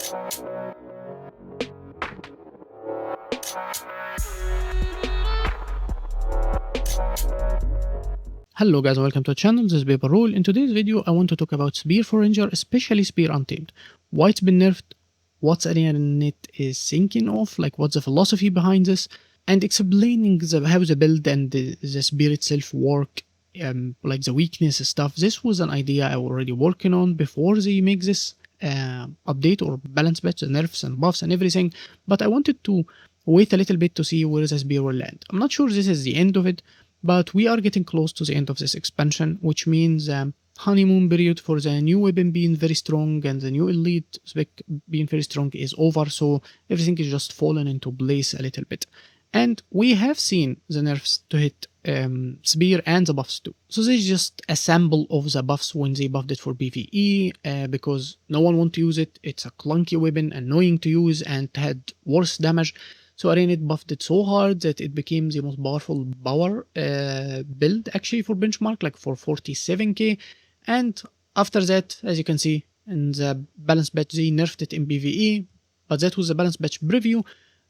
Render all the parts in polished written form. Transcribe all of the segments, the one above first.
Hello guys, welcome to the channel. This is Paper Rule. In today's video, I want to talk about Spear for Ranger, especially Spear Untamed. Why it's been nerfed, what Arenanet is thinking of, like what's the philosophy behind this, and explaining how the build and the Spear itself work, like the weakness stuff. This was an idea I was already working on before they make this update or balance patch, the nerfs and buffs and everything, but I wanted to wait a little bit to see where the Spear will land. I'm not sure this is the end of it, but we are getting close to the end of this expansion, which means honeymoon period for the new weapon being very strong and the new elite spec being very strong is over, so everything is just fallen into place a little bit. And we have seen the nerfs to hit Spear and the buffs too. So this is just a sample of the buffs when they buffed it for PvE, because no one wants to use it. It's a clunky weapon, annoying to use, and had worse damage. So Arenanet buffed it so hard that it became the most powerful power build actually for benchmark, like for 47k. And after that, as you can see in the balance patch, they nerfed it in PvE, but that was the balance patch preview.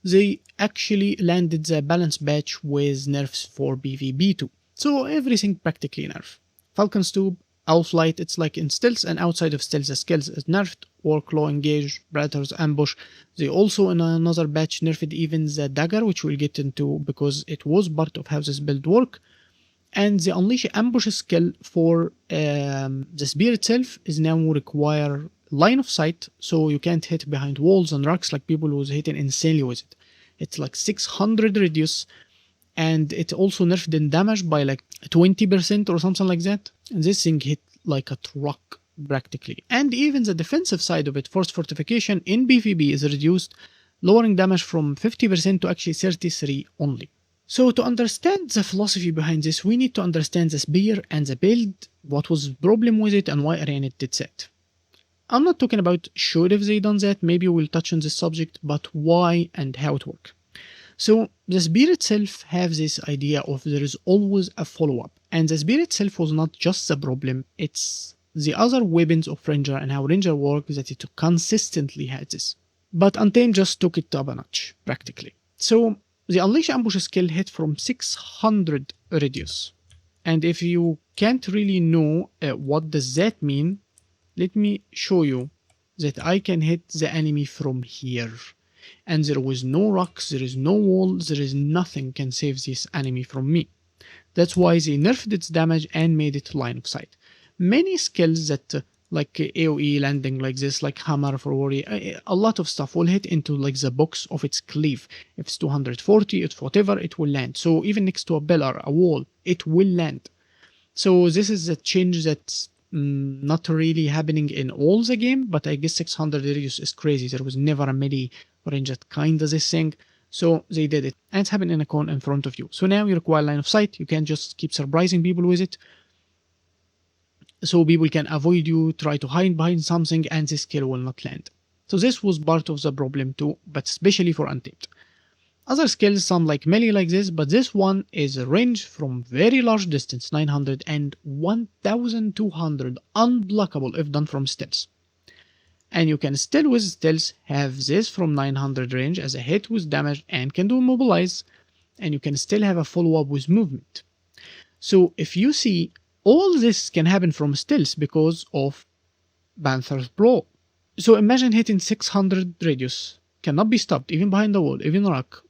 They actually landed the balance patch with nerfs for PvP too. So everything practically nerfed. Falcon's Tube, Owl Flight, it's like in stealth, and outside of stealth the skills is nerfed. Warclaw Engage, Predator's Ambush. They also in another patch nerfed even the dagger, which we'll get into because it was part of how this build work. And the Unleash Ambush skill for the Spear itself is now require line of sight, so you can't hit behind walls and rocks like people who's hitting insanely with it. It's like 600 radius, and it also nerfed in damage by like 20% or something like that. And this thing hit like a truck practically. And even the defensive side of it, Force Fortification in PvP, is reduced, lowering damage from 50% to actually 33 only. So to understand the philosophy behind this, we need to understand the Spear and the build, what was the problem with it and why Arenanet did that. I'm not talking about should have they done that, maybe we'll touch on this subject, but why and how it works. So the Spear itself has this idea of there is always a follow-up, and the Spear itself was not just the problem, it's the other weapons of Ranger and how Ranger work that it consistently had this. But Untamed just took it up a notch, practically. So the Unleash Ambush skill hit from 600 radius, and if you can't really know what does that mean, let me show you that I can hit the enemy from here. And there was no rocks, there is no wall, there is nothing can save this enemy from me. That's why they nerfed its damage and made it line of sight. Many skills that like AoE landing like this, like Hammer for Warrior, a lot of stuff will hit into like the box of its cleave. If it's 240, it's whatever, it will land. So even next to a pillar, a wall, it will land. So this is a change that's not really happening in all the game, but I guess 600 radius is crazy. There was never a melee range that kind of this thing, so they did it, and it's happening in a cone in front of you. So now you require line of sight. You can't just keep surprising people with it, so people can avoid you, try to hide behind something, and this skill will not land. So this was part of the problem too, but especially for Untamed. Other skills, some like melee like this, but this one is a range from very large distance, 900 and 1200, unblockable if done from stealth. And you can still with stealth have this from 900 range as a hit with damage and can do immobilize, and you can still have a follow-up with movement. So if you see, all this can happen from stealth because of Panther's Brawl. So imagine hitting 600 radius. Cannot be stopped, even behind the wall, even rock,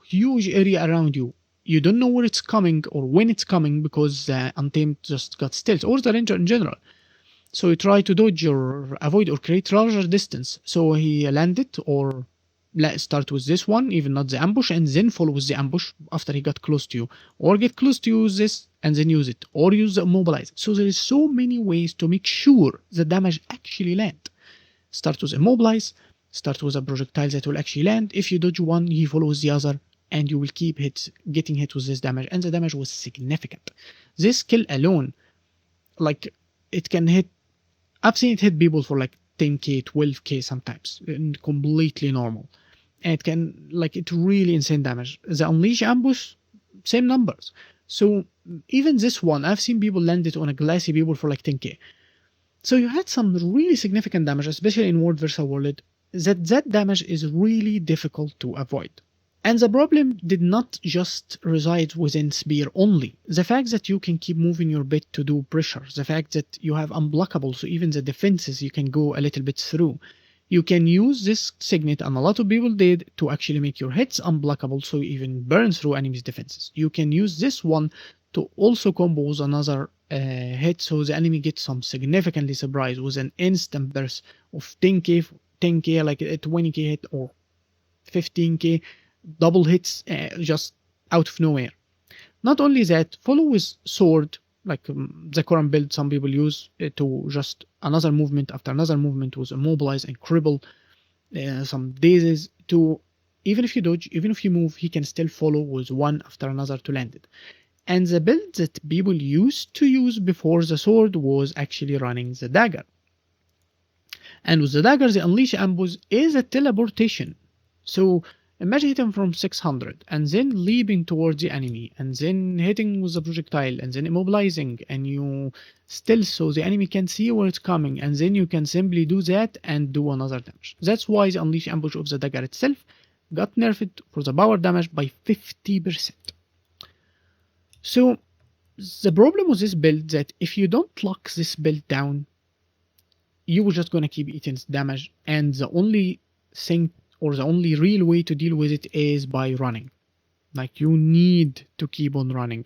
huge area around you. You don't know where it's coming or when it's coming because Untamed just got stealth, or the Ranger in general. So you try to dodge or avoid or create larger distance. So he landed, or let's start with this one, even not the ambush, and then follow with the ambush after he got close to you. Or get close to use this and then use it. Or use the immobilize. So there is so many ways to make sure the damage actually land. Start with immobilize. Start with a projectile that will actually land. If you dodge one, he follows the other, and you will keep getting hit with this damage, and the damage was significant. This skill alone, like, it can hit, I've seen it hit people for like 10k, 12k sometimes, and completely normal. And it can, like, it's really insane damage. The Unleash Ambush, same numbers. So even this one, I've seen people land it on a glassy people for like 10k. So you had some really significant damage, especially in World vs. World. that damage is really difficult to avoid. And the problem did not just reside within spear only. The fact that you can keep moving your bit to do pressure, the fact that you have unblockable, so even the defenses you can go a little bit through. You can use this signet, and a lot of people did, to actually make your hits unblockable, so you even burn through enemies' defenses. You can use this one to also combo with another hit, so the enemy gets some significantly surprise with an instant burst of 10k, like a 20k hit or 15k double hits just out of nowhere. Not only that, follow with sword, like the current build some people use to just another movement after another movement with immobilize and cripple some dazes to, even if you dodge, even if you move, he can still follow with one after another to land it. And the build that people used to use before the sword was actually running the dagger. And with the dagger, the unleash ambush is a teleportation. So imagine hitting from 600 and then leaping towards the enemy and then hitting with the projectile and then immobilizing, and you stealth so the enemy can see where it's coming, and then you can simply do that and do another damage. That's why the unleash ambush of the dagger itself got nerfed for the power damage by 50%. So the problem with this build that if you don't lock this build down, you were just gonna keep eating damage, and the only thing or the only real way to deal with it is by running. Like, you need to keep on running,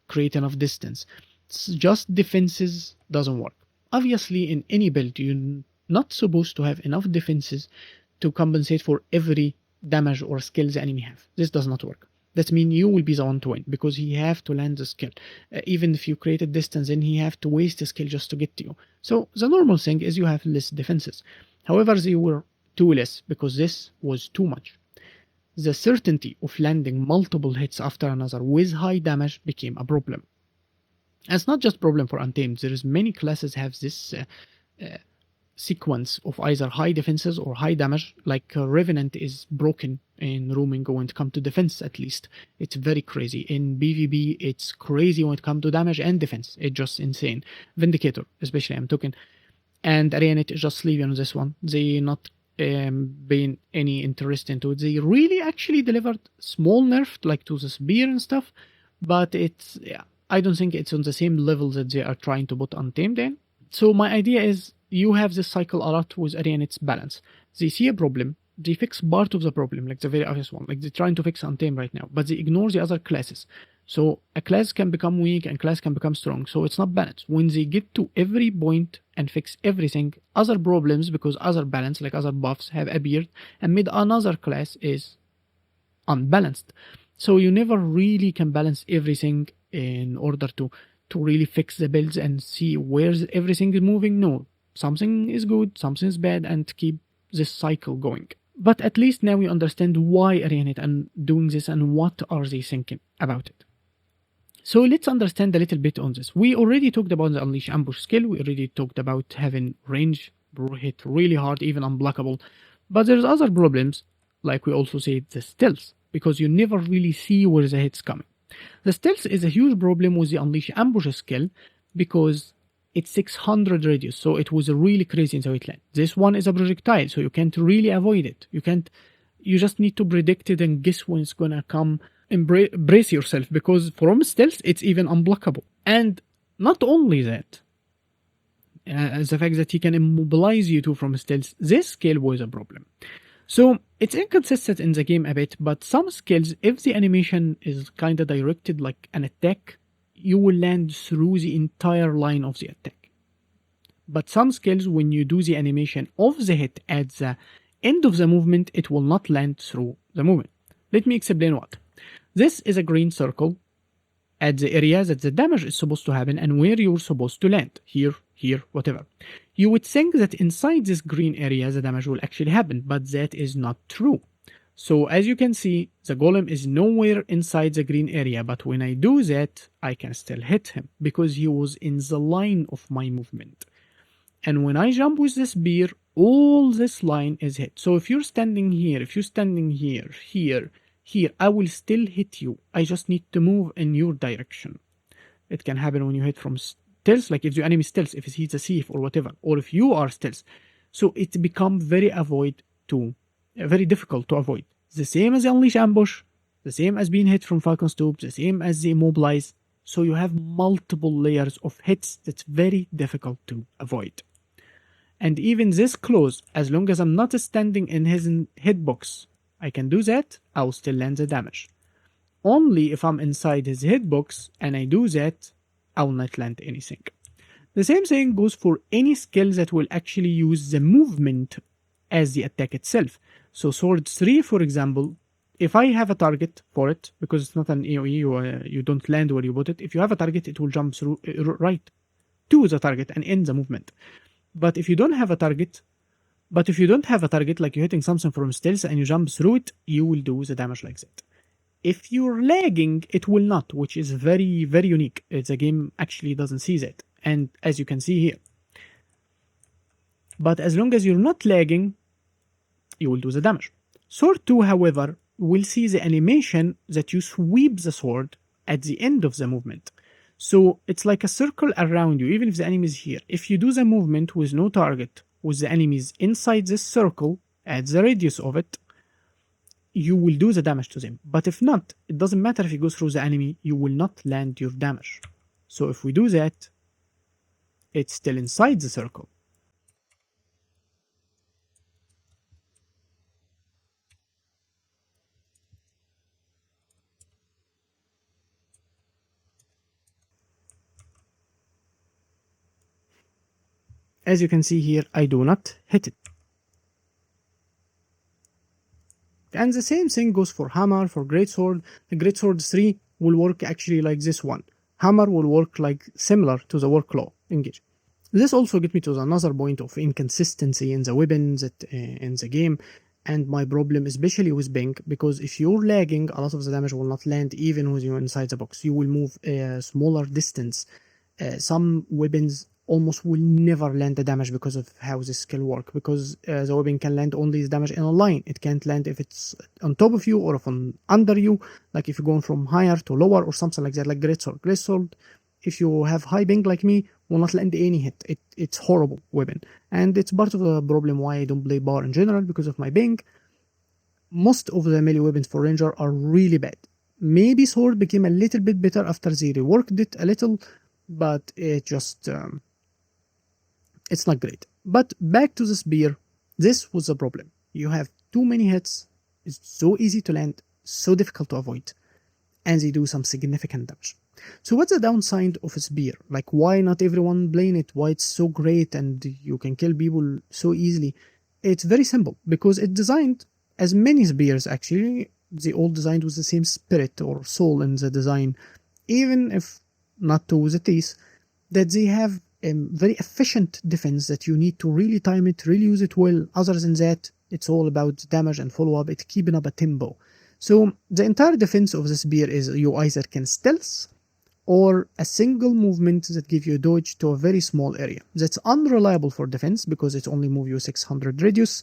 create enough distance. Just defenses doesn't work. Obviously, in any build, you're not supposed to have enough defenses to compensate for every damage or skill the enemy have. This does not work. That means you will be the one to win, because he have to land the skill. Even if you create a distance, then he have to waste a skill just to get to you. So the normal thing is you have less defenses. However, they were too less, because this was too much. The certainty of landing multiple hits after another with high damage became a problem. And it's not just a problem for Untamed. There is many classes have this sequence of either high defenses or high damage. Like Revenant is broken in roaming when it comes to defense, at least. It's very crazy. In BvB, it's crazy when it comes to damage and defense. It's just insane. Vindicator, especially, I'm talking. And Arenanet is just sleeping on this one. They not been any interest into it. They really actually delivered small nerf, like to the spear and stuff, but it's, yeah, I don't think it's on the same level that they are trying to put Untamed in. So my idea is you have this cycle a lot with Arenet's balance. They see a problem, they fix part of the problem, like the very obvious one, like they're trying to fix Untamed right now, but they ignore the other classes. So a class can become weak and class can become strong, so it's not balanced. When they get to every point and fix everything, other problems, because other balance, like other buffs, have appeared and made another class is unbalanced. So you never really can balance everything in order to really fix the builds and see where everything is moving. No, something is good, something is bad, and keep this cycle going. But at least now we understand why Arenanet and doing this and what are they thinking about it. So let's understand a little bit on this. We already talked about the Unleash Ambush skill. We already talked about having range, hit really hard, even unblockable. But there's other problems, like we also said, the stealth, because you never really see where the hit's coming. The stealth is a huge problem with the Unleash Ambush skill, because it's 600 radius, so it was really crazy in the white land. This one is a projectile, so you can't really avoid it. You just need to predict it and guess when it's gonna come. Brace yourself, because from stealth it's even unblockable. And not only that, the fact that he can immobilize you too from stealth, this skill was a problem. So it's inconsistent in the game a bit, but some skills, if the animation is kinda directed like an attack, you will land through the entire line of the attack. But some skills, when you do the animation of the hit at the end of the movement, it will not land through the movement. Let me explain what. This is a green circle at the area that the damage is supposed to happen and where you're supposed to land. Here, whatever. You would think that inside this green area the damage will actually happen, but that is not true. So as you can see, the golem is nowhere inside the green area, but when I do that, I can still hit him because he was in the line of my movement. And when I jump with this spear, all this line is hit. So if you're standing here, here, I will still hit you. I just need to move in your direction. It can happen when you hit from stealth, like if the enemy stealth, if he's a thief or whatever, or if you are stealth. So it becomes very very difficult to avoid. The same as the Unleash Ambush, the same as being hit from Falcon's Tube, the same as the Immobilize. So you have multiple layers of hits that's very difficult to avoid. And even this close, as long as I'm not standing in his hitbox, I can do that, I'll still land the damage. Only if I'm inside his hitbox and I do that, I will not land anything. The same thing goes for any skill that will actually use the movement as the attack itself. So Sword 3, for example, if I have a target for it, because it's not an AoE, you don't land where you put it, if you have a target, it will jump through right to the target and end the movement. But if you don't have a target, like you're hitting something from stealth and you jump through it, you will do the damage like that. If you're lagging, it will not, which is very, very unique. The game actually doesn't see that. And as you can see here. But as long as you're not lagging, you will do the damage. Sword 2, however, will see the animation that you sweep the sword at the end of the movement. So it's like a circle around you, even if the enemy is here. If you do the movement with no target, with the enemies inside this circle, at the radius of it, you will do the damage to them. But if not, it doesn't matter if you go through the enemy, you will not land your damage. So if we do that, it's still inside the circle. As you can see here, I do not hit it. And the same thing goes for Hammer, for Greatsword. The Greatsword 3 will work actually like this one. Hammer will work like similar to the Worklaw engage. This also gets me to another point of inconsistency in the weapons in the game, and my problem especially with Ping, because if you're lagging, a lot of the damage will not land even with you inside the box. You will move a smaller distance. Some weapons almost will never land the damage because of how this skill works, because the weapon can land only the damage in a line. It can't land if it's on top of you or if under you, like if you're going from higher to lower or something like that, like Greatsword. Greatsword, if you have high ping like me, will not land any hit. It's horrible weapon, and it's part of the problem why I don't play bar in general, because of my ping. Most of the melee weapons for Ranger are really bad. Maybe Sword became a little bit better after they reworked it a little, but it just it's not great. But back to the spear, this was the problem. You have too many hits, it's so easy to land, so difficult to avoid, and they do some significant damage. So what's the downside of a spear? Like, why not everyone playing it? Why it's so great and you can kill people so easily? It's very simple, because it's designed, as many spears actually, they all designed with the same spirit or soul in the design, even if not to the teeth, that they have a very efficient defense that you need to really time it, really use it well. Other than that, it's all about damage and follow-up, it's keeping up a tempo. So the entire defense of the spear is you either can stealth or a single movement that gives you a dodge to a very small area. That's unreliable for defense because it only moves you 600 radius.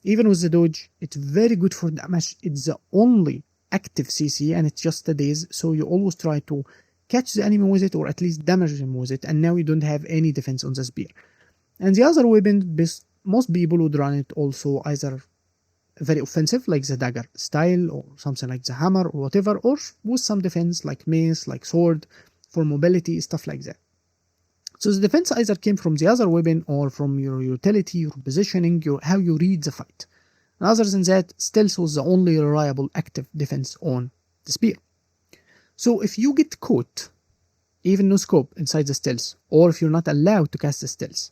Even with the dodge, it's very good for damage. It's the only active CC and it's just a daze, so you always try to catch the enemy with it or at least damage them with it, and now you don't have any defense on the spear. And the other weapon, most people would run it also either very offensive like the dagger style or something like the hammer or whatever, or with some defense like mace, like sword, for mobility, stuff like that. So the defense either came from the other weapon or from your utility, your positioning, how you read the fight. And other than that, stealth was the only reliable active defense on the spear. So if you get caught, even no scope inside the stealth, or if you're not allowed to cast the stealth,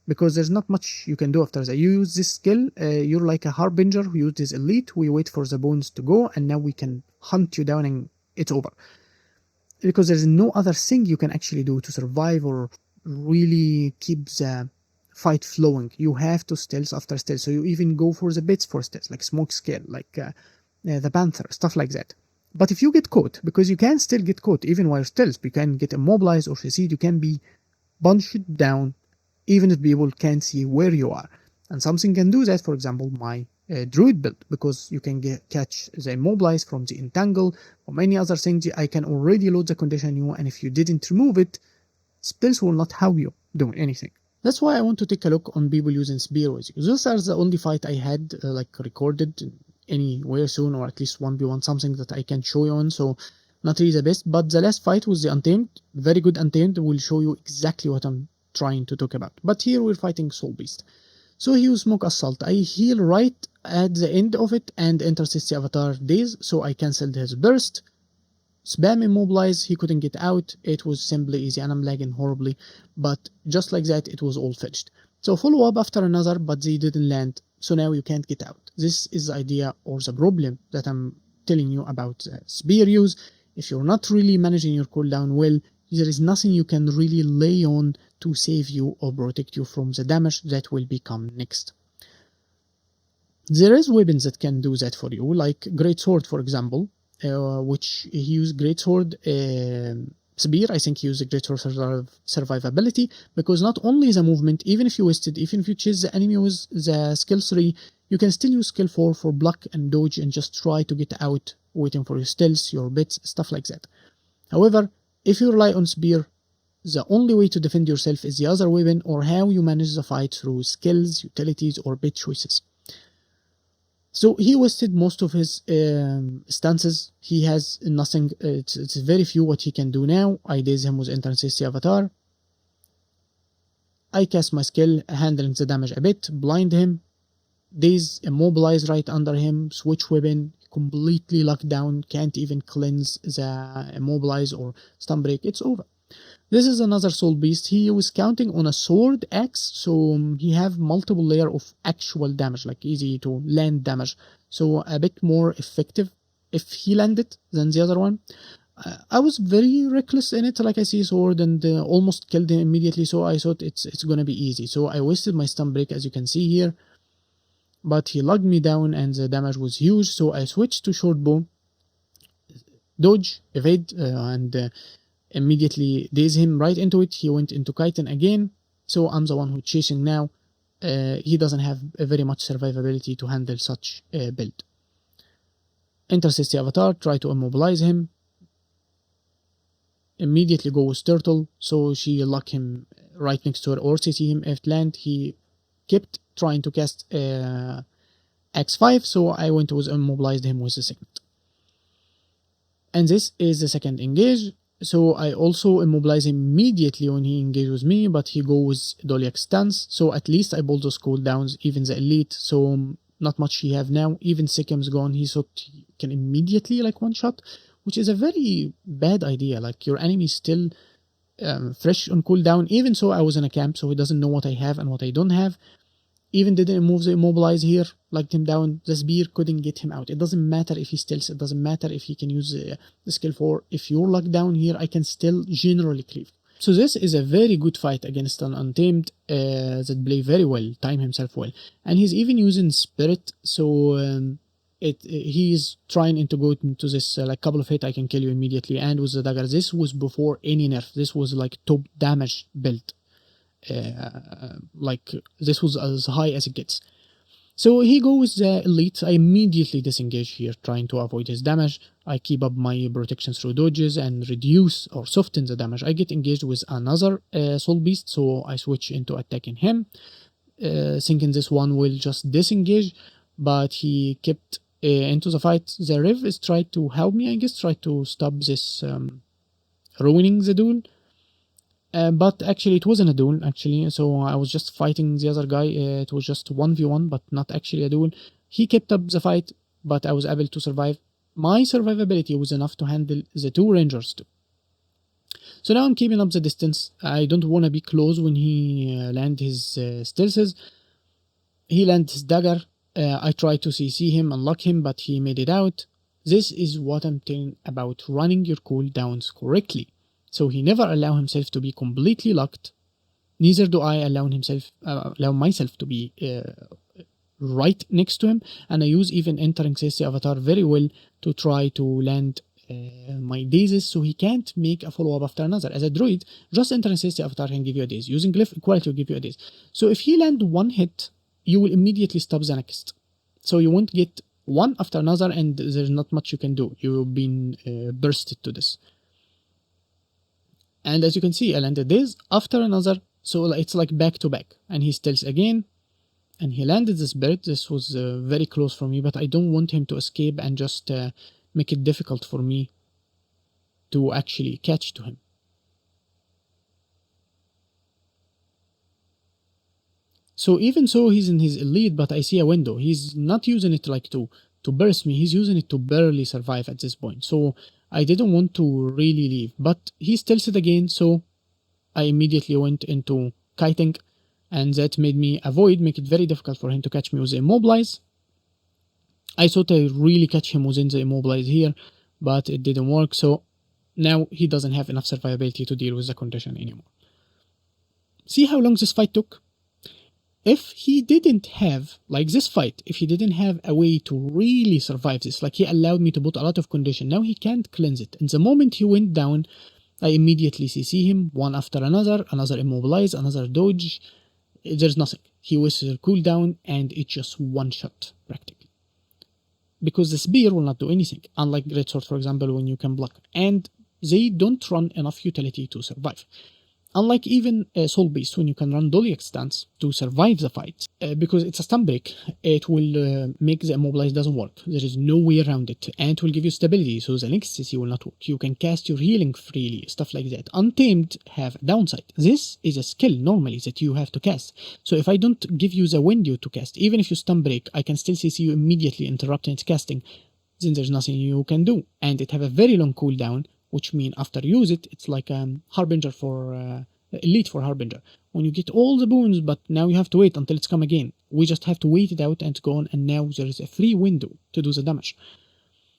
because there's not much you can do after that. You use this skill, you're like a harbinger who uses elite, we wait for the bones to go, and now we can hunt you down and it's over. Because there's no other thing you can actually do to survive or really keep the fight flowing. You have to stealth after stealth, so you even go for the bits for stealth, like smoke scale, like the panther, stuff like that. But if you get caught, because you can still get caught even while stealth, you can get immobilized or succeed, you can be bunched down even if people can't see where you are. And something can do that, for example, my druid build, because you can catch the immobilize from the entangle or many other things. I can already load the condition new, and if you didn't remove it, spells will not help you doing anything. That's why I want to take a look on people using spear with you. Those are the only fight I had like recorded anywhere soon, or at least 1v1 something that I can show you on, so not really the best. But the last fight was the Untamed, very good Untamed, will show you exactly what I'm trying to talk about. But here we're fighting Soulbeast. So he used Smoke Assault. I heal right at the end of it and intercept the Avatar Daze, so I cancelled his burst. Spam Immobilize, he couldn't get out. It was simply easy, and I'm lagging horribly, but just like that it was all finished. So follow up after another, but they didn't land, so now you can't get out. This is the idea or the problem that I'm telling you about spear use. If you're not really managing your cooldown well, there is nothing you can really lay on to save you or protect you from the damage that will become next. There is weapons that can do that for you, like Great Sword for example, which he used Great Sword Spear. I think he used a Great Sword survivability, because not only the movement, even if you chase the enemy with the skill 3, you can still use skill 4 for block and dodge and just try to get out, waiting for your stealth, your bits, stuff like that. However, if you rely on Spear, the only way to defend yourself is the other weapon, or how you manage the fight through skills, utilities, or bit choices. So he wasted most of his stances. He has nothing, it's very few what he can do now. I daze him with Intensity Avatar. I cast my skill, handling the damage a bit, blind him, daze, immobilize right under him, switch weapon, completely locked down, can't even cleanse the immobilize or stun break, it's over. This is another Soulbeast. He was counting on a sword axe, so he have multiple layer of actual damage, like easy to land damage, so a bit more effective if he landed than the other one. I was very reckless in it, like I see sword and almost killed him immediately, so I thought it's gonna be easy. So I wasted my stun break, as you can see here, but he logged me down and the damage was huge, so I switched to short bow, dodge, evade, and immediately daze him right into it. He went into chitin again, so I'm the one who's chasing now. He doesn't have very much survivability to handle such a build. Intercept the Avatar, try to immobilize him, immediately go with Turtle, so she lock him right next to her or CC him if land. He kept trying to cast X5, so I went with immobilized him with the Signet. And this is the second engage. So I also immobilize him immediately when he engages with me, but he goes Doliac stance, so at least I pull those cooldowns, even the elite, so not much he have now. Even Sikim's gone, he thought he can immediately like one shot, which is a very bad idea. Like your enemy is still fresh on cooldown. Even so, I was in a camp, so he doesn't know what I have and what I don't have. Even didn't move the immobilize here, locked him down. The spear couldn't get him out. It doesn't matter if he steals, it doesn't matter if he can use the skill 4. If you're locked down here, I can still generally cleave. So this is a very good fight against an Untamed that play very well, time himself well. And he's even using Spirit, so he's trying to go into this like couple of hit, I can kill you immediately, and with the dagger. This was before any nerf. This was like top damage build. Like this was as high as it gets. So he goes the elite. I immediately disengage here, trying to avoid his damage. I keep up my protection through dodges and reduce or soften the damage. I get engaged with another Soulbeast, so I switch into attacking him, thinking this one will just disengage, but he kept into the fight. The Rev is tried to help me, I guess, try to stop this ruining the duel. But actually it wasn't a duel, actually, so I was just fighting the other guy. It was just 1v1, but not actually a duel. He kept up the fight, but I was able to survive. My survivability was enough to handle the two rangers too. So now I'm keeping up the distance. I don't want to be close when he land his stealths. He landed his dagger. I tried to CC him, unlock him, but he made it out. This is what I'm telling about running your cooldowns correctly. So he never allow himself to be completely locked. Neither do I allow myself to be right next to him. And I use even entering the Avatar very well to try to land my dazes, so he can't make a follow-up after another. As a druid, just entering the Avatar can give you a daze. Using Glyph Equality will give you a daze. So if he land one hit, you will immediately stop the next. So you won't get one after another, and there's not much you can do. You've been bursted to this. And as you can see, I landed this after another, So it's like back to back, and he steals again, and he landed the spirit. This was very close for me, but I don't want him to escape and just make it difficult for me to actually catch to him. So even so, he's in his elite, but I see a window. He's not using it like to burst me. He's using it to barely survive at this point. So I didn't want to really leave, but he steals it again. So I immediately went into kiting, and that made me make it very difficult for him to catch me with the immobilize. I thought I really catch him within the immobilize here, but it didn't work. So now he doesn't have enough survivability to deal with the condition anymore. See how long this fight took? If he didn't have, like this fight, if he didn't have a way to really survive this, like he allowed me to put a lot of condition, now he can't cleanse it. And the moment he went down, I immediately CC him, one after another immobilize, another dodge. There's nothing. He was cooldown, and it's just one shot, practically. Because the spear will not do anything, unlike Greatsword, for example, when you can block. And they don't run enough utility to survive. Unlike even Soulbeast, when you can run Doliac stance to survive the fight, because it's a stun break, it will make the immobilize doesn't work. There is no way around it, and it will give you stability, so the next CC will not work. You can cast your healing freely, stuff like that. Untamed have a downside. This is a skill normally that you have to cast. So if I don't give you the window to cast, even if you stun break, I can still CC you immediately, interrupting its casting. Then there's nothing you can do, and it have a very long cooldown, which mean after you use it, it's like Harbinger for Elite for Harbinger. When you get all the boons, but now you have to wait until it's come again. We just have to wait it out and it's gone, and now there is a free window to do the damage.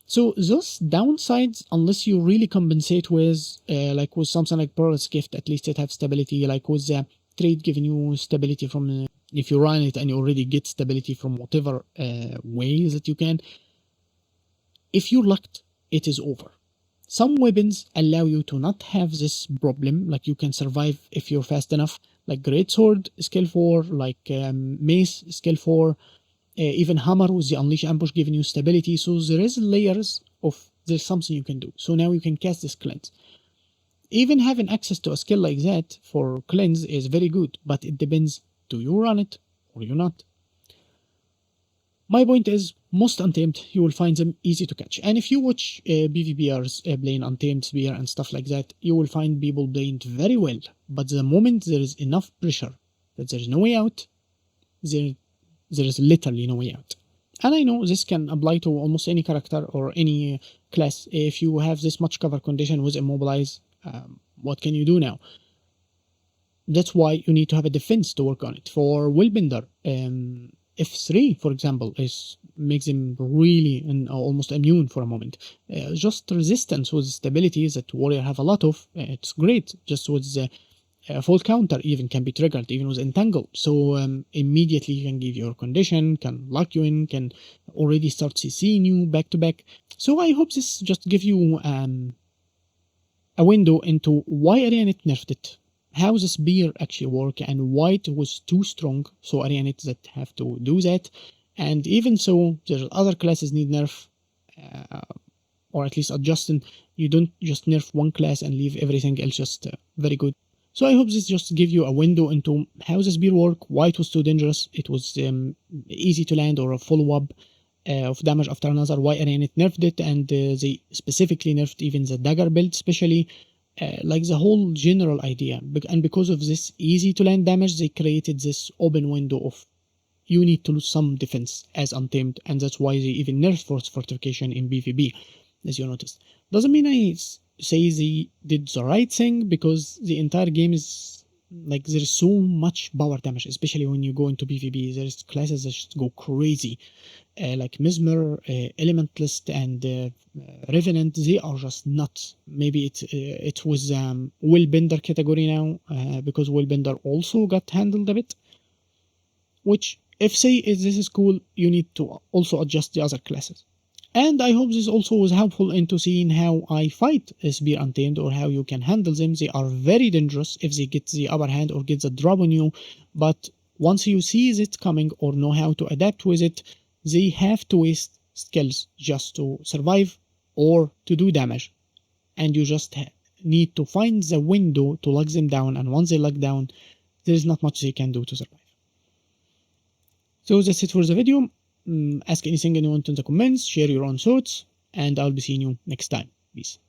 So those downsides, unless you really compensate with, like with something like Pearl's Gift, at least it have stability, like with the trade giving you stability from, if you run it and you already get stability from whatever ways that you can. If you're lucked, it is over. Some weapons allow you to not have this problem, like you can survive if you're fast enough, like Greatsword skill 4, like Mace skill 4, even Hammer with the Unleash Ambush giving you stability. So there is layers of there's something you can do. So now you can cast this cleanse. Even having access to a skill like that for cleanse is very good, but it depends, do you run it or you not? My point is, most Untamed, you will find them easy to catch. And if you watch BVBRs playing Untamed Spear and stuff like that, you will find people playing very well. But the moment there is enough pressure that there is no way out, there is literally no way out. And I know this can apply to almost any character or any class. If you have this much cover condition with Immobilize, what can you do now? That's why you need to have a defense to work on it. For Willbender, F3, for example, makes him really almost immune for a moment. Just resistance with stability that warrior have a lot of. It's great. Just with the fault counter even can be triggered, even with entangle. So immediately you can give your condition, can lock you in, can already start CCing you back to back. So I hope this just give you a window into why Arenanet nerfed it, how the spear actually work, and why it was too strong. So Arenanet that have to do that. And even so, there's other classes need nerf, or at least adjusting. You don't just nerf one class and leave everything else just very good. So I hope this just give you a window into how the spear work, why it was too dangerous, it was easy to land or a follow-up of damage after another, why Arenanet nerfed it, and they specifically nerfed even the dagger build, especially like the whole general idea. And because of this easy to land damage, they created this open window of you need to lose some defense as Untamed, and that's why they even nerfed force fortification in BVB, as you noticed. Doesn't mean I say they did the right thing, because the entire game is like there's so much power damage, especially when you go into BVB. There's classes that just go crazy, like Mesmer, Elementalist, and Revenant. They are just nuts. Maybe it was Willbender category now, because Willbender also got handled a bit, which if say this is cool, you need to also adjust the other classes. And I hope this also was helpful into seeing how I fight Spear Untamed, or how you can handle them. They are very dangerous if they get the upper hand or get the drop on you, but once you see it coming or know how to adapt with it, they have to waste skills just to survive or to do damage. And you just need to find the window to lock them down, and once they lock down, there is not much they can do to survive. So that's it for the video. Ask anything you want in the comments, share your own thoughts, and I'll be seeing you next time. Peace.